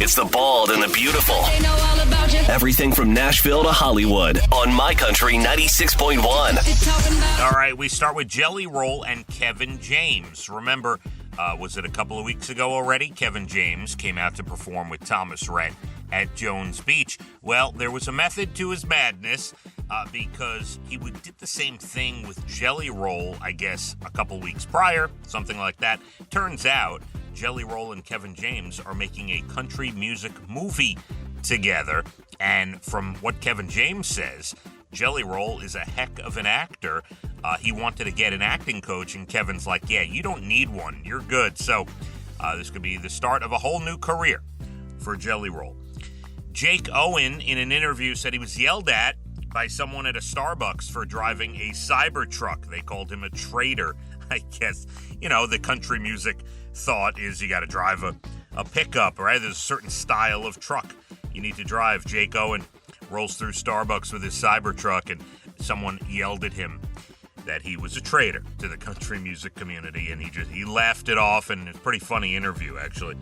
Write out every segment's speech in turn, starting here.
It's the bald and the beautiful. Everything from Nashville to Hollywood on My Country 96.1. All right, we start with Jelly Roll and Kevin James. Remember, was it a couple of weeks ago already? Kevin James came out to perform with Thomas Rhett at Jones Beach. Well, there was a method to his madness because he did the same thing with Jelly Roll, I guess, a couple weeks prior, something like that. Turns out, Jelly Roll and Kevin James are making a country music movie together. And from what Kevin James says, Jelly Roll is a heck of an actor. He wanted to get an acting coach, and Kevin's like, yeah, you don't need one. You're good. So this could be the start of a whole new career for Jelly Roll. Jake Owen, in an interview, said he was yelled at by someone at a Starbucks for driving a Cybertruck. They called him a traitor. I guess, the country music thought is you got to drive a pickup, right? There's a certain style of truck you need to drive. Jake Owen rolls through Starbucks with his Cybertruck, and someone yelled at him that he was a traitor to the country music community, and he laughed it off, and it's a pretty funny interview, actually.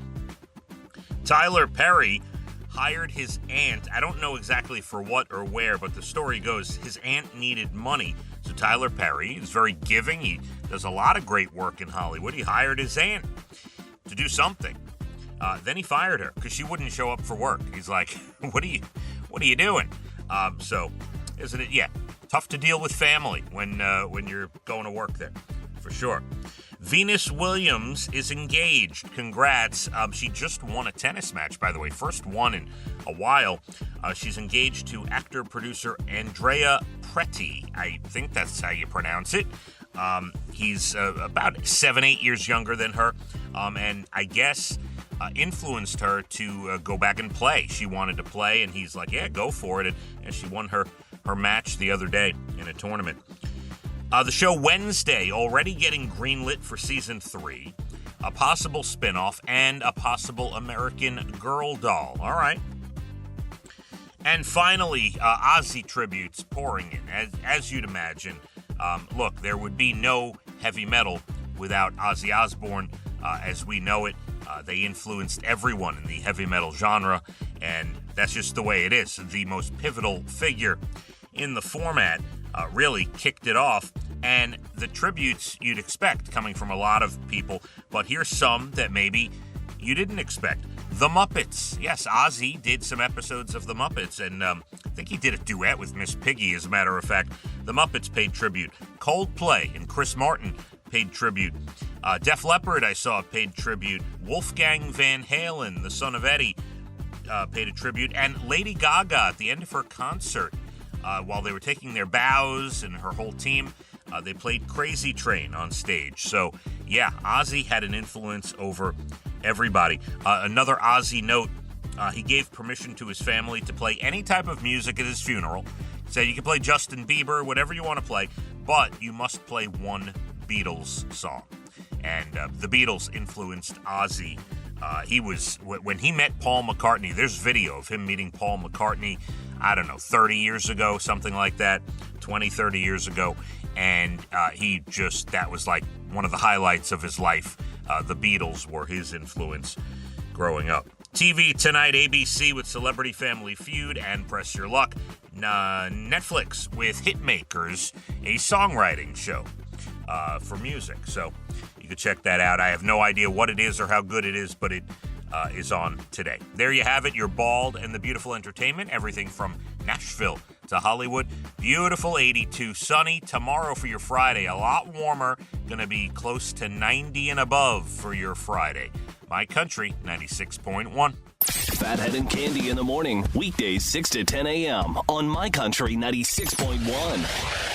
Tyler Perry hired his aunt. I don't know exactly for what or where, but the story goes his aunt needed money. So Tyler Perry is very giving. He does a lot of great work in Hollywood. He hired his aunt to do something. Then he fired her because she wouldn't show up for work. He's like, what are you doing? So isn't it? Yeah, tough to deal with family when you're going to work there, for sure. Venus Williams is engaged. Congrats. She just won a tennis match, by the way. First one in a while. She's engaged to actor-producer Andrea Preti. I think that's how you pronounce it. He's about 7-8 years younger than her, and I guess influenced her to go back and play. She wanted to play, and he's like, yeah, go for it. And she won her match the other day in a tournament. The show Wednesday already getting greenlit for season 3, a possible spinoff, and a possible American Girl doll. All right. And finally, Ozzy tributes pouring in, as you'd imagine. Look, there would be no heavy metal without Ozzy Osbourne as we know it. They influenced everyone in the heavy metal genre, and that's just the way it is. The most pivotal figure in the format really kicked it off, and the tributes you'd expect coming from a lot of people, but here's some that maybe you didn't expect. The Muppets. Yes, Ozzy did some episodes of The Muppets, and I think he did a duet with Miss Piggy, as a matter of fact. The Muppets paid tribute. Coldplay and Chris Martin paid tribute. Def Leppard, I saw, paid tribute. Wolfgang Van Halen, the son of Eddie, paid a tribute. And Lady Gaga, at the end of her concert, while they were taking their bows and her whole team, they played Crazy Train on stage. So, yeah, Ozzy had an influence over everybody. Another Ozzy note, he gave permission to his family to play any type of music at his funeral. He said you can play Justin Bieber, whatever you want to play, but you must play one Beatles song. And the Beatles influenced Ozzy. When he met Paul McCartney, there's video of him meeting Paul McCartney, I don't know, 30 years ago, something like that, 20, 30 years ago. And that was like one of the highlights of his life. The Beatles were his influence growing up. TV tonight, ABC with Celebrity Family Feud and Press Your Luck. Netflix with Hitmakers, a songwriting show for music. So you can check that out. I have no idea what it is or how good it is, but it is on today. There you have it, your bald and the beautiful entertainment. Everything from Nashville to Hollywood. Beautiful 82, sunny. Tomorrow for your Friday, a lot warmer. Going to be close to 90 and above for your Friday. My Country 96.1. Phathead and Cande in the morning. Weekdays 6 to 10 a.m. on My Country 96.1.